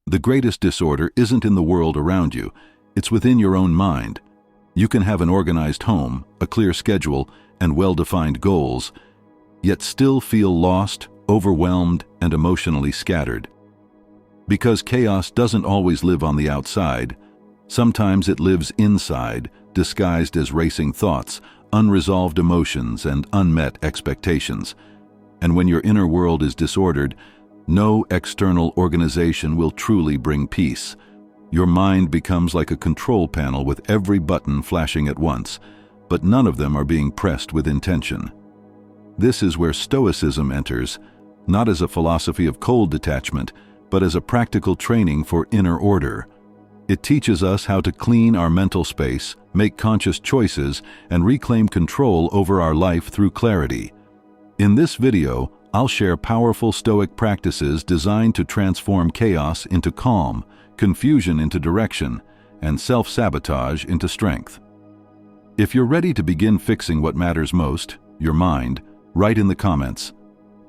The greatest disorder isn't in the world around you, it's within your own mind. You can have an organized home, a clear schedule, and well-defined goals, yet still feel lost, overwhelmed, and emotionally scattered. Because chaos doesn't always live on the outside, sometimes it lives inside, disguised as racing thoughts, unresolved emotions, and unmet expectations. And when your inner world is disordered, no external organization will truly bring peace. Your mind becomes like a control panel with every button flashing at once, but none of them are being pressed with intention. This is where Stoicism enters, not as a philosophy of cold detachment, but as a practical training for inner order. It teaches us how to clean our mental space, make conscious choices, and reclaim control over our life through clarity. In this video, I'll share powerful Stoic practices designed to transform chaos into calm, confusion into direction, and self-sabotage into strength. If you're ready to begin fixing what matters most, your mind, write in the comments,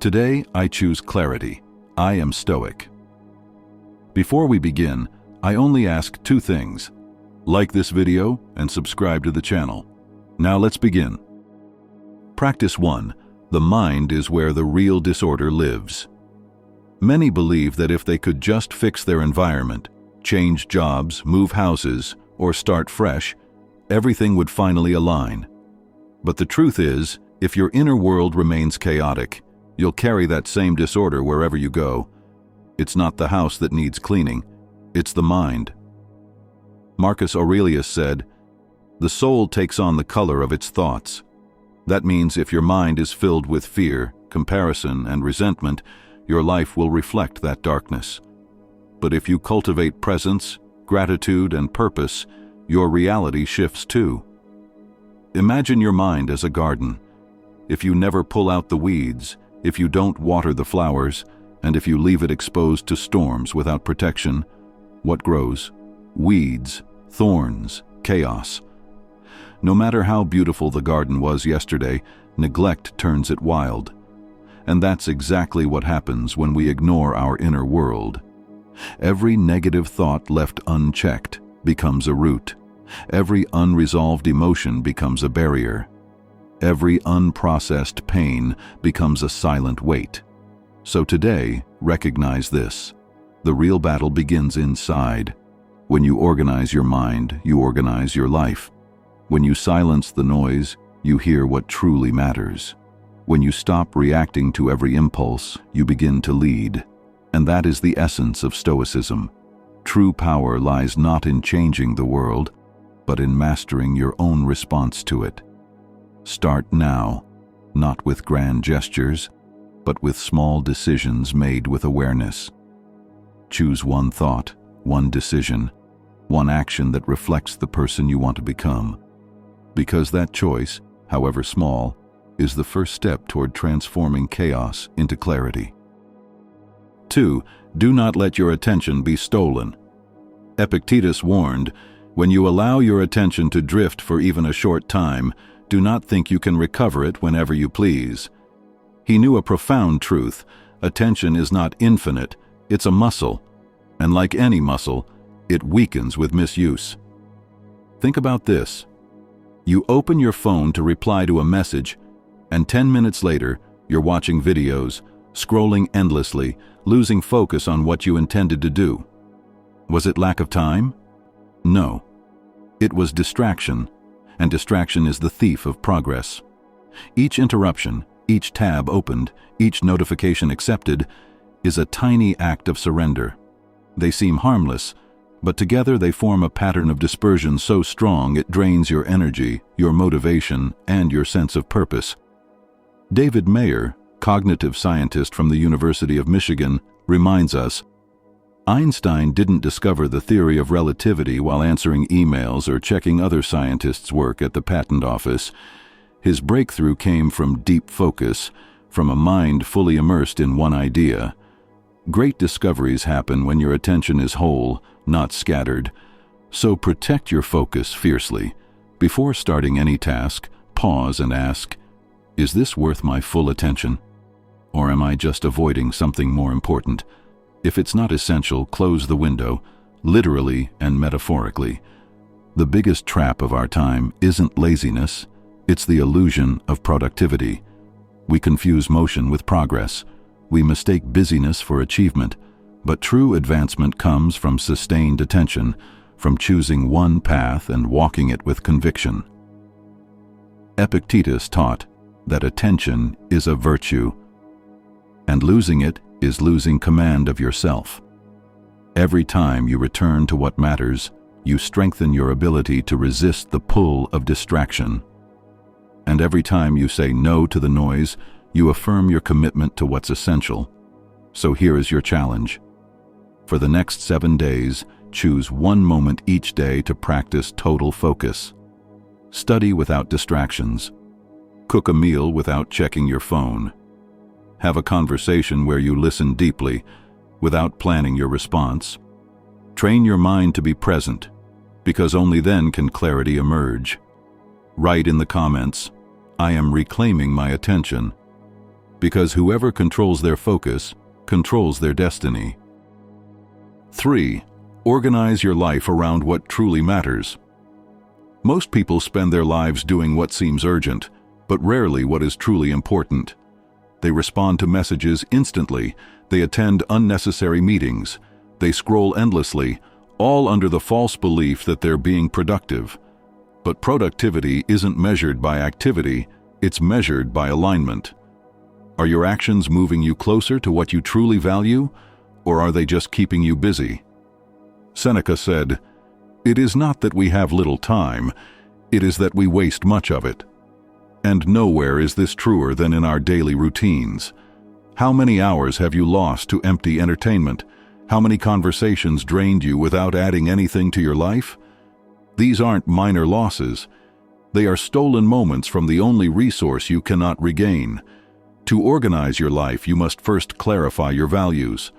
"Today I choose clarity. I am Stoic." Before we begin, I only ask two things. Like this video and subscribe to the channel. Now let's begin. Practice 1. The mind is where the real disorder lives. Many believe that if they could just fix their environment, change jobs, move houses, or start fresh, everything would finally align. But the truth is, if your inner world remains chaotic, you'll carry that same disorder wherever you go. It's not the house that needs cleaning, it's the mind. Marcus Aurelius said, "The soul takes on the color of its thoughts." That means if your mind is filled with fear, comparison, and resentment, your life will reflect that darkness. But if you cultivate presence, gratitude, and purpose, your reality shifts too. Imagine your mind as a garden. If you never pull out the weeds, if you don't water the flowers, and if you leave it exposed to storms without protection, what grows? Weeds, thorns, chaos. No matter how beautiful the garden was yesterday, neglect turns it wild. And that's exactly what happens when we ignore our inner world. Every negative thought left unchecked becomes a root. Every unresolved emotion becomes a barrier. Every unprocessed pain becomes a silent weight. So today, recognize this. The real battle begins inside. When you organize your mind, you organize your life. When you silence the noise, you hear what truly matters. When you stop reacting to every impulse, you begin to lead. And that is the essence of Stoicism. True power lies not in changing the world, but in mastering your own response to it. Start now, not with grand gestures, but with small decisions made with awareness. Choose one thought, one decision, one action that reflects the person you want to become. Because that choice, however small, is the first step toward transforming chaos into clarity. 2. Do not let your attention be stolen. Epictetus warned, "When you allow your attention to drift for even a short time, do not think you can recover it whenever you please." He knew a profound truth: attention is not infinite, it's a muscle. And like any muscle, it weakens with misuse. Think about this. You open your phone to reply to a message, and 10 minutes later, you're watching videos, scrolling endlessly, losing focus on what you intended to do. Was it lack of time? No. It was distraction, and distraction is the thief of progress. Each interruption, each tab opened, each notification accepted, is a tiny act of surrender. They seem harmless, but together they form a pattern of dispersion so strong it drains your energy, your motivation, and your sense of purpose. David Mayer, cognitive scientist from the University of Michigan, reminds us, Einstein didn't discover the theory of relativity while answering emails or checking other scientists' work at the patent office. His breakthrough came from deep focus, from a mind fully immersed in one idea. Great discoveries happen when your attention is whole, not scattered. So protect your focus fiercely. Before starting any task, pause and ask, is this worth my full attention? Or am I just avoiding something more important? If it's not essential, close the window, literally and metaphorically. The biggest trap of our time isn't laziness, it's the illusion of productivity. We confuse motion with progress. We mistake busyness for achievement, but true advancement comes from sustained attention, from choosing one path and walking it with conviction. Epictetus taught that attention is a virtue, and losing it is losing command of yourself. Every time you return to what matters, you strengthen your ability to resist the pull of distraction. And every time you say no to the noise, you affirm your commitment to what's essential. So here is your challenge. For the next 7 days, choose one moment each day to practice total focus. Study without distractions. Cook a meal without checking your phone. Have a conversation where you listen deeply, without planning your response. Train your mind to be present, because only then can clarity emerge. Write in the comments, "I am reclaiming my attention," because whoever controls their focus controls their destiny. 3. Organize your life around what truly matters. Most people spend their lives doing what seems urgent, but rarely what is truly important. They respond to messages instantly, they attend unnecessary meetings, they scroll endlessly, all under the false belief that they're being productive. But productivity isn't measured by activity, it's measured by alignment. Are your actions moving you closer to what you truly value, or are they just keeping you busy? Seneca said, "It is not that we have little time, it is that we waste much of it." And nowhere is this truer than in our daily routines. How many hours have you lost to empty entertainment? How many conversations drained you without adding anything to your life? These aren't minor losses. They are stolen moments from the only resource you cannot regain. To organize your life, you must first clarify your values.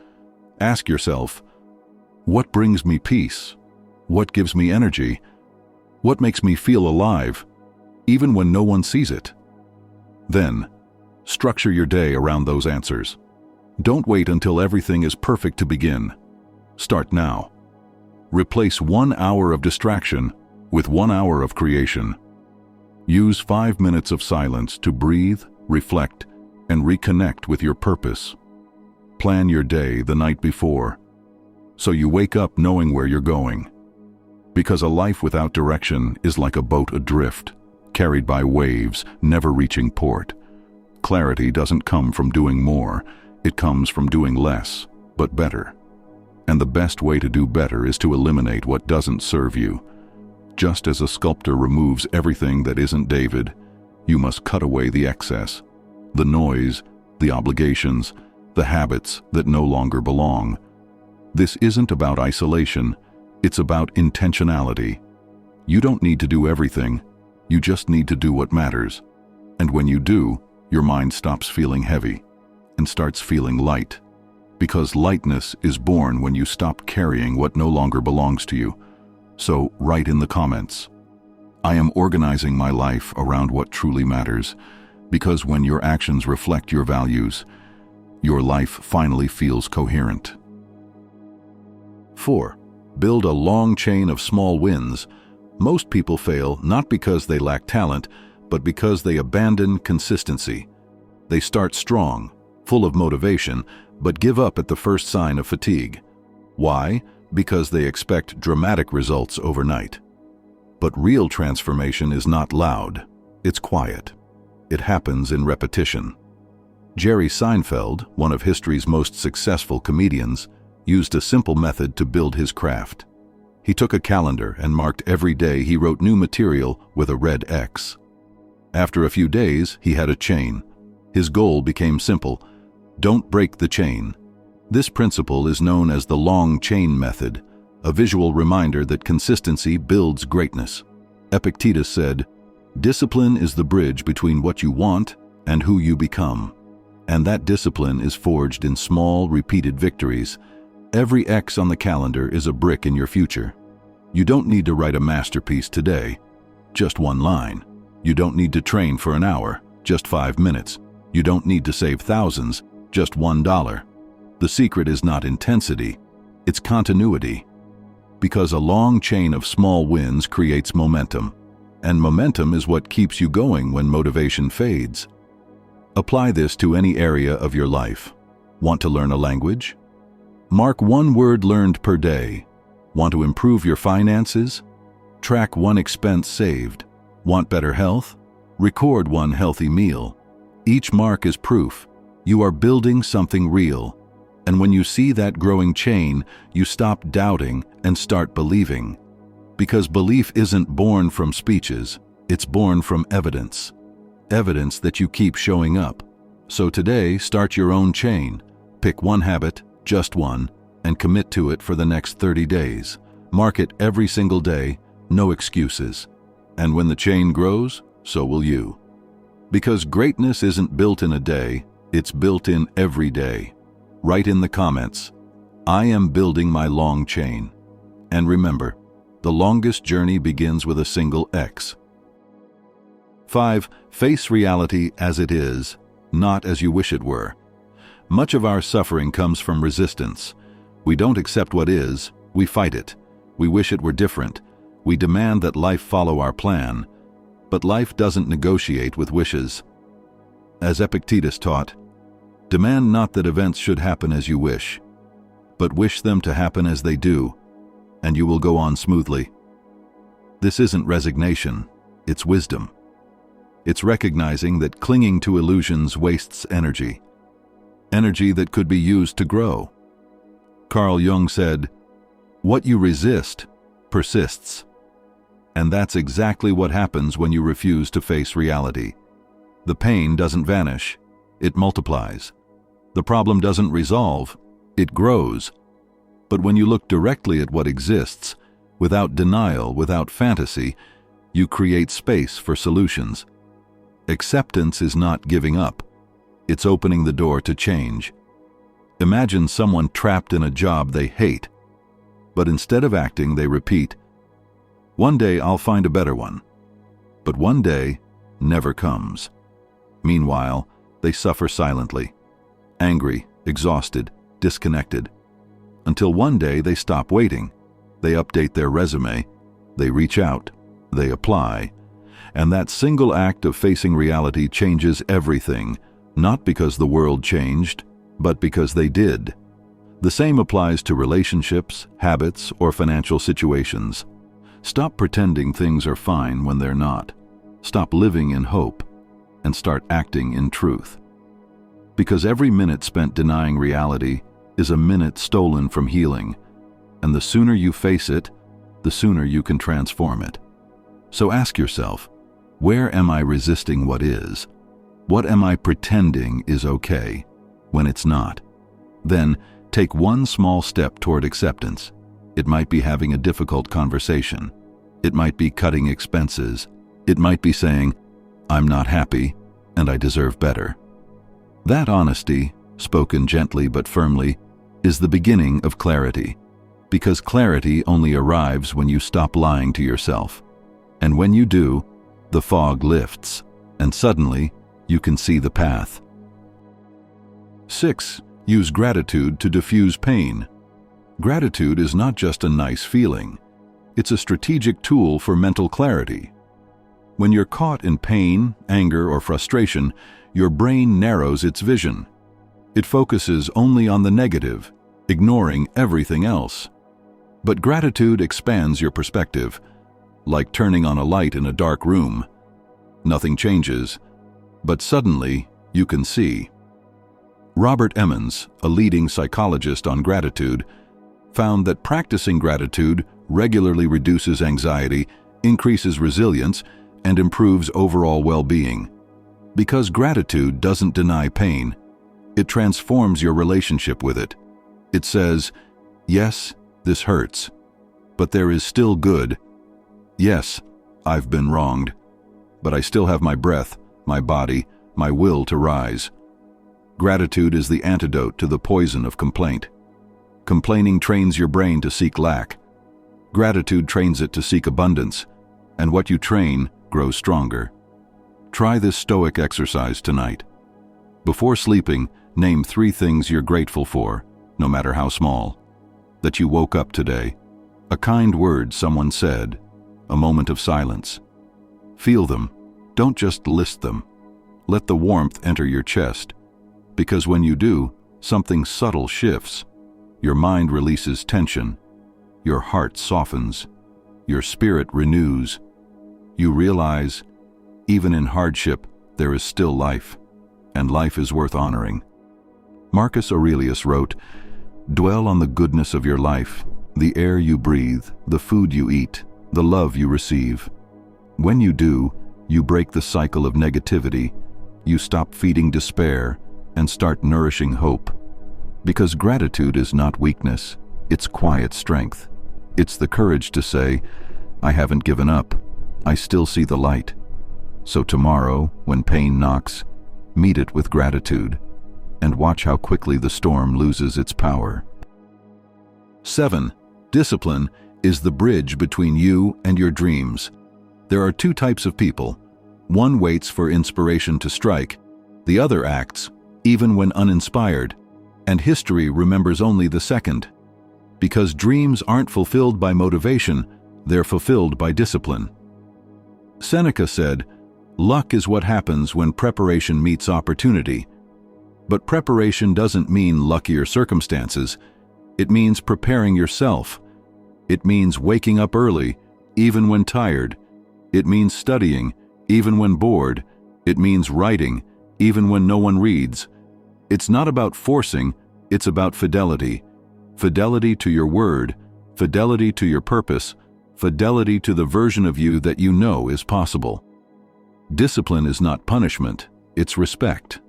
Ask yourself, what brings me peace? What gives me energy? What makes me feel alive, even when no one sees it? Then, structure your day around those answers. Don't wait until everything is perfect to begin. Start now. Replace 1 hour of distraction with 1 hour of creation. Use 5 minutes of silence to breathe, reflect, and reconnect with your purpose. Plan your day the night before, so you wake up knowing where you're going. Because a life without direction is like a boat adrift, carried by waves, never reaching port. Clarity doesn't come from doing more, it comes from doing less, but better. And the best way to do better is to eliminate what doesn't serve you. Just as a sculptor removes everything that isn't David, you must cut away the excess, the noise, the obligations, the habits that no longer belong. This isn't about isolation, it's about intentionality. You don't need to do everything, you just need to do what matters. And when you do, your mind stops feeling heavy and starts feeling light. Because lightness is born when you stop carrying what no longer belongs to you. So write in the comments, "I am organizing my life around what truly matters," because when your actions reflect your values, your life finally feels coherent. 4. Build a long chain of small wins. Most people fail not because they lack talent, but because they abandon consistency. They start strong, full of motivation, but give up at the first sign of fatigue. Why? Because they expect dramatic results overnight. But real transformation is not loud, it's quiet. It happens in repetition. Jerry Seinfeld, one of history's most successful comedians, used a simple method to build his craft. He took a calendar and marked every day he wrote new material with a red X. After a few days, he had a chain. His goal became simple: don't break the chain. This principle is known as the long chain method, a visual reminder that consistency builds greatness. Epictetus said, "Discipline is the bridge between what you want and who you become." And that discipline is forged in small, repeated victories. Every X on the calendar is a brick in your future. You don't need to write a masterpiece today, just one line. You don't need to train for an hour, just 5 minutes. You don't need to save thousands, just $1. The secret is not intensity, it's continuity. Because a long chain of small wins creates momentum, and momentum is what keeps you going when motivation fades. Apply this to any area of your life. Want to learn a language? Mark one word learned per day. Want to improve your finances? Track one expense saved. Want better health? Record one healthy meal. Each mark is proof. You are building something real. And when you see that growing chain, you stop doubting and start believing. Because belief isn't born from speeches, it's born from evidence. Evidence that you keep showing up. So today, start your own chain. Pick one habit, just one, and commit to it for the next 30 days. Mark it every single day, no excuses. And when the chain grows, so will you. Because greatness isn't built in a day, it's built in every day. Write in the comments, I am building my long chain. And remember, the longest journey begins with a single X. 5. Face reality as it is, not as you wish it were. Much of our suffering comes from resistance. We don't accept what is, we fight it. We wish it were different. We demand that life follow our plan. But life doesn't negotiate with wishes. As Epictetus taught, demand not that events should happen as you wish, but wish them to happen as they do, and you will go on smoothly. This isn't resignation, it's wisdom. It's recognizing that clinging to illusions wastes energy. Energy that could be used to grow. Carl Jung said, "What you resist persists." And that's exactly what happens when you refuse to face reality. The pain doesn't vanish, it multiplies. The problem doesn't resolve, it grows. But when you look directly at what exists, without denial, without fantasy, you create space for solutions. Acceptance is not giving up. It's opening the door to change. Imagine someone trapped in a job they hate, but instead of acting, they repeat, "One day I'll find a better one." But one day never comes. Meanwhile, they suffer silently, angry, exhausted, disconnected, until one day they stop waiting. They update their resume, they reach out, they apply, and that single act of facing reality changes everything, not because the world changed, but because they did. The same applies to relationships, habits, or financial situations. Stop pretending things are fine when they're not. Stop living in hope, and start acting in truth. Because every minute spent denying reality is a minute stolen from healing, and the sooner you face it, the sooner you can transform it. So ask yourself, where am I resisting what is? What am I pretending is okay when it's not? Then take one small step toward acceptance. It might be having a difficult conversation. It might be cutting expenses. It might be saying, "I'm not happy, and I deserve better." That honesty, spoken gently but firmly, is the beginning of clarity. Because clarity only arrives when you stop lying to yourself. And when you do, the fog lifts, and suddenly you can see the path. 6. Use gratitude to diffuse pain. Gratitude is not just a nice feeling. It's a strategic tool for mental clarity. When you're caught in pain, anger, or frustration, your brain narrows its vision. It focuses only on the negative, ignoring everything else. But gratitude expands your perspective, like turning on a light in a dark room. Nothing changes, but suddenly you can see. Robert Emmons, a leading psychologist on gratitude, found that practicing gratitude regularly reduces anxiety, increases resilience, and improves overall well-being. Because gratitude doesn't deny pain, it transforms your relationship with it. It says, "Yes, this hurts, but there is still good. Yes, I've been wronged, but I still have my breath, my body, my will to rise." Gratitude is the antidote to the poison of complaint. Complaining trains your brain to seek lack. Gratitude trains it to seek abundance, and what you train grows stronger. Try this Stoic exercise tonight. Before sleeping, name 3 things you're grateful for, no matter how small. That you woke up today. A kind word someone said. A moment of silence. Feel them. Don't just list them. Let the warmth enter your chest. Because when you do, something subtle shifts. Your mind releases tension. Your heart softens. Your spirit renews. You realize, even in hardship, there is still life, and life is worth honoring. Marcus Aurelius wrote, "Dwell on the goodness of your life, the air you breathe, the food you eat, the love you receive. When you do, you break the cycle of negativity, you stop feeding despair, and start nourishing hope. Because gratitude is not weakness, it's quiet strength. It's the courage to say, I haven't given up, I still see the light. So tomorrow, when pain knocks, meet it with gratitude, and watch how quickly the storm loses its power." 7. Discipline is the bridge between you and your dreams. There are two types of people. One waits for inspiration to strike, the other acts, even when uninspired, and history remembers only the second. Because dreams aren't fulfilled by motivation, they're fulfilled by discipline. Seneca said, "Luck is what happens when preparation meets opportunity." But preparation doesn't mean luckier circumstances. It means preparing yourself. It means waking up early, even when tired. It means studying, even when bored. It means writing, even when no one reads. It's not about forcing, it's about fidelity. Fidelity to your word, fidelity to your purpose, fidelity to the version of you that you know is possible. Discipline is not punishment, it's respect.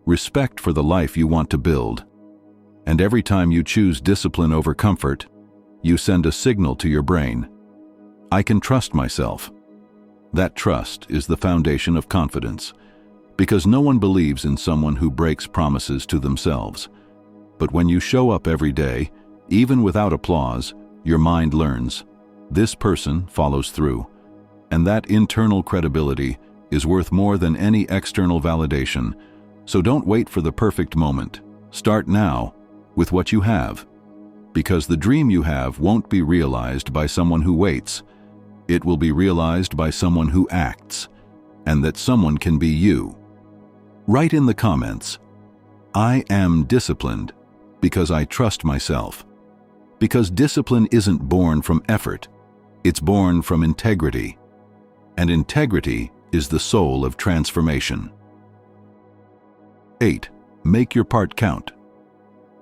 Respect for the life you want to build. And every time you choose discipline over comfort, you send a signal to your brain. I can trust myself. That trust is the foundation of confidence, because no one believes in someone who breaks promises to themselves. But when you show up every day, even without applause, your mind learns. This person follows through. And that internal credibility is worth more than any external validation. So don't wait for the perfect moment. Start now, with what you have. Because the dream you have won't be realized by someone who waits. It will be realized by someone who acts. And that someone can be you. Write in the comments, I am disciplined because I trust myself. Because discipline isn't born from effort. It's born from integrity. And integrity is the soul of transformation. 8. Make your part count.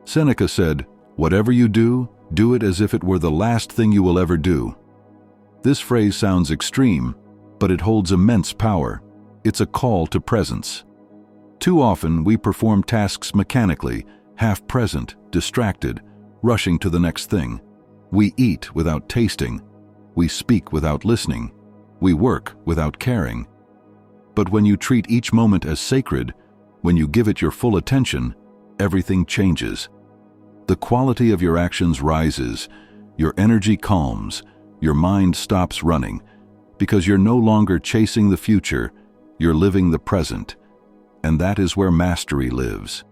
Seneca said, "Whatever you do, do it as if it were the last thing you will ever do." This phrase sounds extreme, but it holds immense power. It's a call to presence. Too often we perform tasks mechanically, half present, distracted, rushing to the next thing. We eat without tasting. We speak without listening. We work without caring. But when you treat each moment as sacred, when you give it your full attention, everything changes. The quality of your actions rises, your energy calms, your mind stops running, because you're no longer chasing the future, you're living the present. And that is where mastery lives.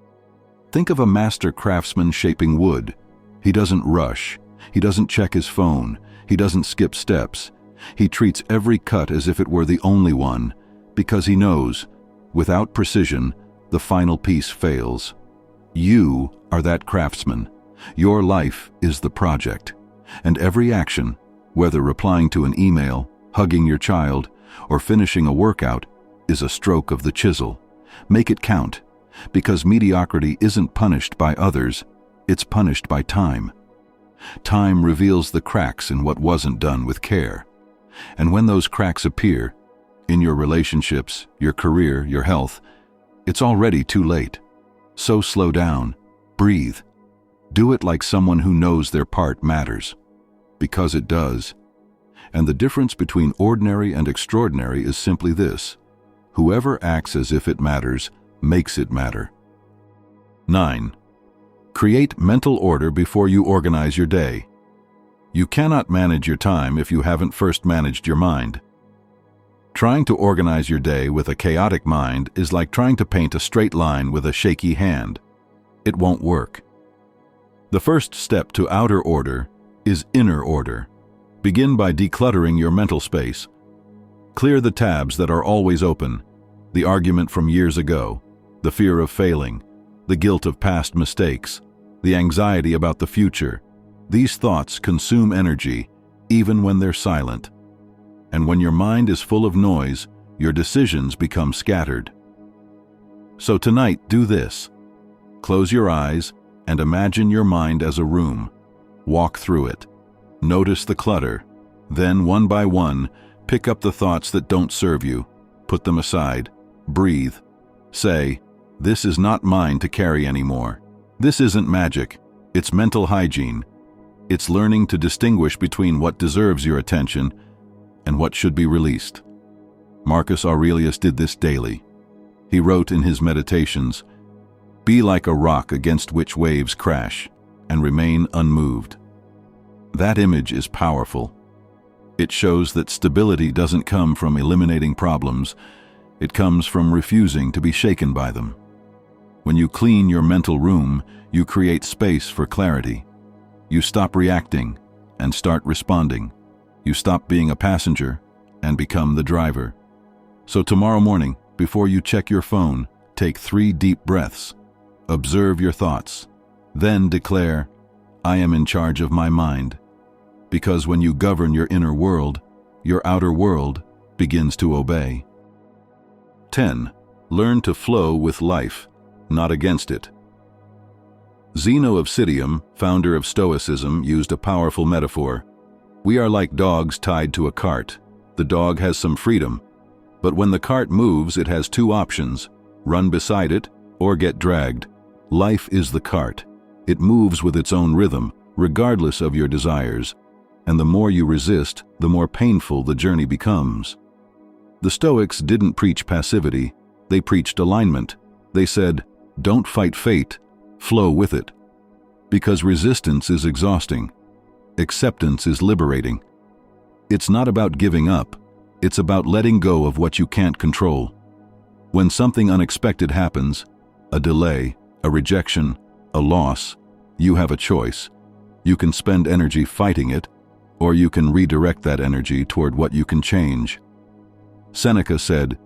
Think of a master craftsman shaping wood. He doesn't rush. He doesn't check his phone. He doesn't skip steps. He treats every cut as if it were the only one, because he knows, without precision, the final piece fails. You are that craftsman. Your life is the project. And every action, whether replying to an email, hugging your child, or finishing a workout, is a stroke of the chisel. Make it count, because mediocrity isn't punished by others, it's punished by time. Time reveals the cracks in what wasn't done with care. And when those cracks appear, in your relationships, your career, your health, it's already too late. So slow down, breathe. Do it like someone who knows their part matters. Because it does. And the difference between ordinary and extraordinary is simply this: whoever acts as if it matters, makes it matter. 9. Create mental order before you organize your day. You cannot manage your time if you haven't first managed your mind. Trying to organize your day with a chaotic mind is like trying to paint a straight line with a shaky hand. It won't work. The first step to outer order is inner order. Begin by decluttering your mental space. Clear the tabs that are always open, the argument from years ago, the fear of failing, the guilt of past mistakes, the anxiety about the future. These thoughts consume energy, even when they're silent. And when your mind is full of noise, your decisions become scattered. So tonight, do this. Close your eyes and imagine your mind as a room. Walk through it. Notice the clutter. Then, one by one, pick up the thoughts that don't serve you. Put them aside. Breathe. Say, "This is not mine to carry anymore." This isn't magic. It's mental hygiene. It's learning to distinguish between what deserves your attention and what should be released. Marcus Aurelius did this daily. He wrote in his meditations, "Be like a rock against which waves crash, and remain unmoved." That image is powerful. It shows that stability doesn't come from eliminating problems. It comes from refusing to be shaken by them. When you clean your mental room, you create space for clarity. You stop reacting and start responding. You stop being a passenger and become the driver. So tomorrow morning, before you check your phone, take 3 deep breaths. Observe your thoughts. Then declare, "I am in charge of my mind." Because when you govern your inner world, your outer world begins to obey. 10. Learn to flow with life, not against it. Zeno of Citium, founder of Stoicism, used a powerful metaphor. We are like dogs tied to a cart. The dog has some freedom, but when the cart moves, it has 2 options: run beside it or get dragged. Life is the cart. It moves with its own rhythm, regardless of your desires. And the more you resist, the more painful the journey becomes. The Stoics didn't preach passivity, they preached alignment. They said, "Don't fight fate, flow with it." Because resistance is exhausting. Acceptance is liberating. It's not about giving up, it's about letting go of what you can't control. When something unexpected happens, a delay, a rejection, a loss, you have a choice. You can spend energy fighting it, or you can redirect that energy toward what you can change. Seneca said,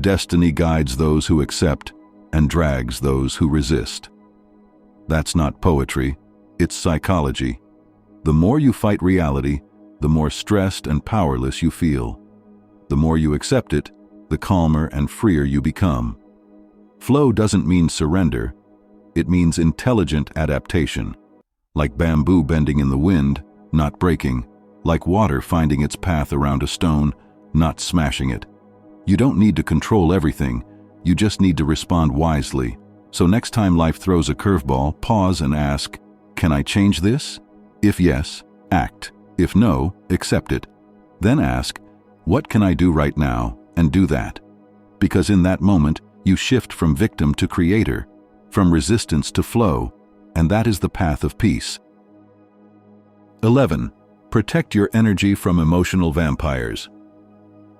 "Destiny guides those who accept and drags those who resist." That's not poetry, it's psychology. The more you fight reality, the more stressed and powerless you feel. The more you accept it, the calmer and freer you become. Flow doesn't mean surrender, it means intelligent adaptation. Like bamboo bending in the wind, not breaking. Like water finding its path around a stone, not smashing it. You don't need to control everything, you just need to respond wisely. So next time life throws a curveball, pause and ask, "Can I change this?" If yes, act. If no, accept it. Then ask, "What can I do right now?" and do that. Because in that moment, you shift from victim to creator, from resistance to flow, and that is the path of peace. 11. Protect your energy from emotional vampires.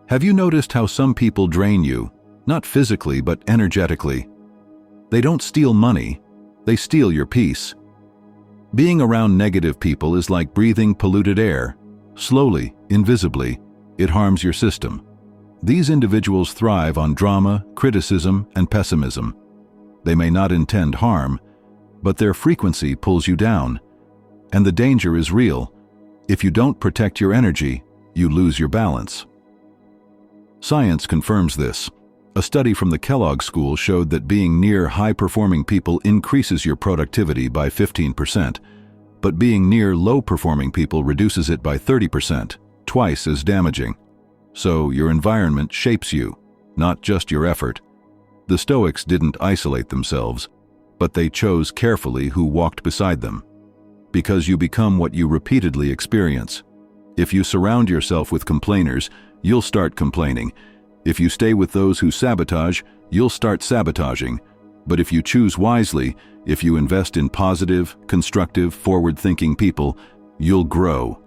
Have you noticed how some people drain you, not physically but energetically? They don't steal money, they steal your peace. Being around negative people is like breathing polluted air. Slowly, invisibly, it harms your system. These individuals thrive on drama, criticism, and pessimism. They may not intend harm, but their frequency pulls you down. And the danger is real. If you don't protect your energy, you lose your balance. Science confirms this. A study from the Kellogg School showed that being near high-performing people increases your productivity by 15%, but being near low-performing people reduces it by 30%, twice as damaging. So your environment shapes you, not just your effort. The Stoics didn't isolate themselves, but they chose carefully who walked beside them. Because you become what you repeatedly experience. If you surround yourself with complainers, you'll start complaining. If you stay with those who sabotage, you'll start sabotaging. But if you choose wisely, if you invest in positive, constructive, forward-thinking people, you'll grow.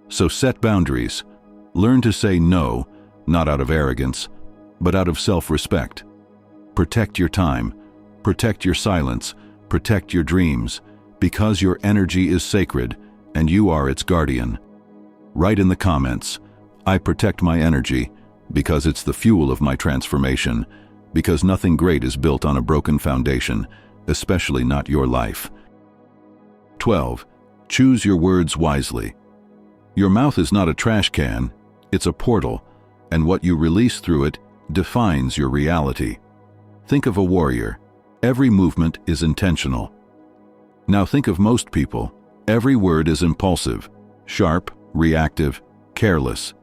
So set boundaries. Learn to say no, not out of arrogance, but out of self-respect. Protect your time, protect your silence, protect your dreams, Because your energy is sacred, and you are its guardian. Write in the comments, I protect my energy, because it's the fuel of my transformation, because nothing great is built on a broken foundation, especially not your life. 12. Choose your words wisely. Your mouth is not a trash can, it's a portal, and what you release through it defines your reality. Think of a warrior. Every movement is intentional. Now think of most people. Every word is impulsive, sharp, reactive, careless.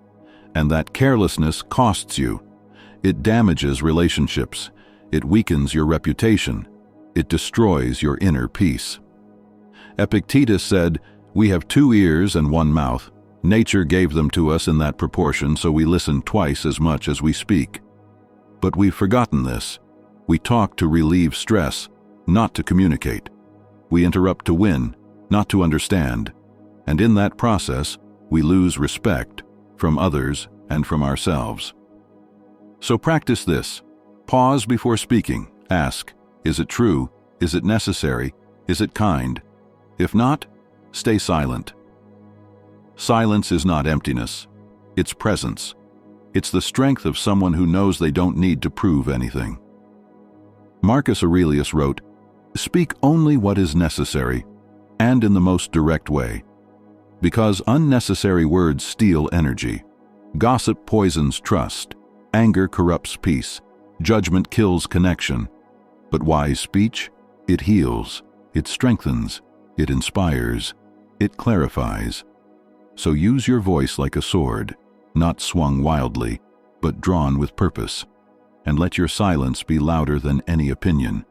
And that carelessness costs you. It damages relationships. It weakens your reputation. It destroys your inner peace. Epictetus said, "We have 2 ears and 1 mouth. Nature gave them to us in that proportion, so we listen twice as much as we speak." But we've forgotten this. We talk to relieve stress, not to communicate. We interrupt to win, not to understand. And in that process, we lose respect from others and from ourselves. So practice this. Pause before speaking. Ask, is it true? Is it necessary? Is it kind? If not, stay silent. Silence is not emptiness. It's presence. It's the strength of someone who knows they don't need to prove anything. Marcus Aurelius wrote, "Speak only what is necessary, and in the most direct way, because unnecessary words steal energy. Gossip poisons trust, anger corrupts peace, judgment kills connection. But wise speech, it heals, it strengthens, it inspires, it clarifies. So use your voice like a sword, not swung wildly, but drawn with purpose. And let your silence be louder than any opinion,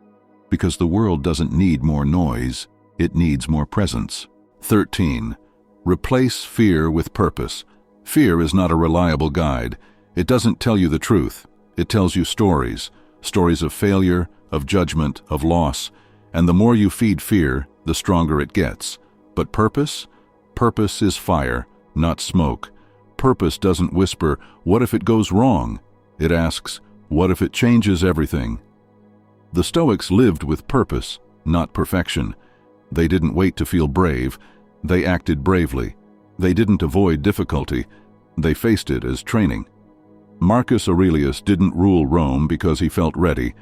because the world doesn't need more noise, it needs more presence." 13. Replace fear with purpose. Fear is not a reliable guide. It doesn't tell you the truth. It tells you stories, stories of failure, of judgment, of loss. And the more you feed fear, the stronger it gets. But purpose? Purpose is fire, not smoke. Purpose doesn't whisper, "What if it goes wrong?" It asks, "What if it changes everything?" The Stoics lived with purpose, not perfection. They didn't wait to feel brave. They acted bravely. They didn't avoid difficulty. They faced it as training. Marcus Aurelius didn't rule Rome because he felt ready.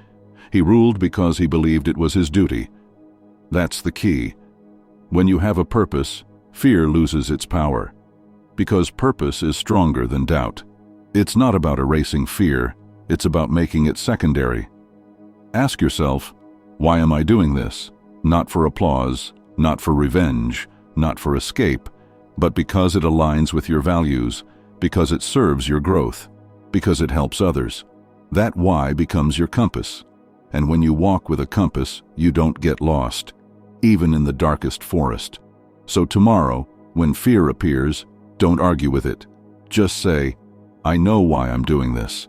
He ruled because he believed it was his duty. That's the key. When you have a purpose, fear loses its power, because purpose is stronger than doubt. It's not about erasing fear. It's about making it secondary. Ask yourself, why am I doing this? Not for applause, not for revenge, not for escape, but because it aligns with your values, because it serves your growth, because it helps others. That why becomes your compass. And when you walk with a compass, you don't get lost, even in the darkest forest. So tomorrow, when fear appears, don't argue with it. Just say, I know why I'm doing this.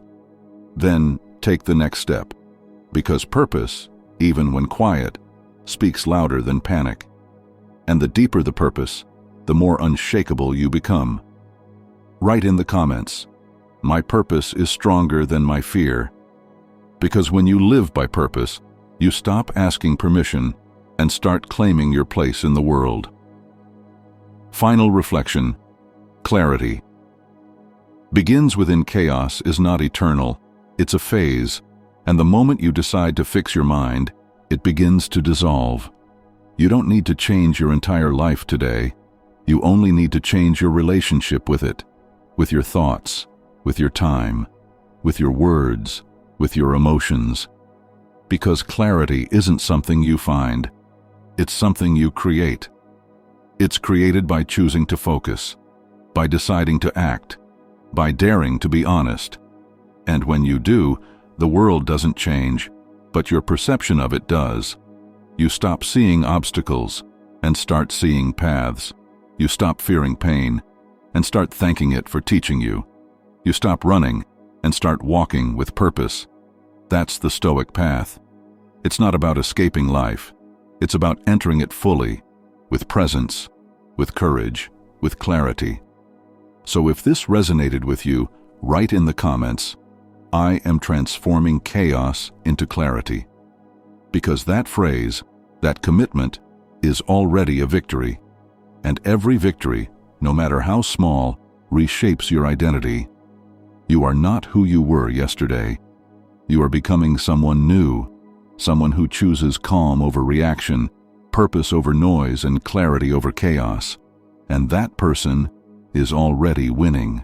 Then take the next step, because purpose, even when quiet, speaks louder than panic. And the deeper the purpose, the more unshakable you become. Write in the comments, my purpose is stronger than my fear. Because when you live by purpose, you stop asking permission and start claiming your place in the world. Final reflection, clarity. Begins within chaos is not eternal, it's a phase, and the moment you decide to fix your mind, it begins to dissolve. You don't need to change your entire life today. You only need to change your relationship with it, with your thoughts, with your time, with your words, with your emotions. Because clarity isn't something you find, it's something you create. It's created by choosing to focus, by deciding to act, by daring to be honest. And when you do, the world doesn't change, but your perception of it does. You stop seeing obstacles and start seeing paths. You stop fearing pain and start thanking it for teaching you. You stop running and start walking with purpose. That's the Stoic path. It's not about escaping life. It's about entering it fully, with presence, with courage, with clarity. So if this resonated with you, write in the comments, I am transforming chaos into clarity. Because that phrase, that commitment, is already a victory. And every victory, no matter how small, reshapes your identity. You are not who you were yesterday. You are becoming someone new, someone who chooses calm over reaction, purpose over noise, and clarity over chaos. And that person is already winning.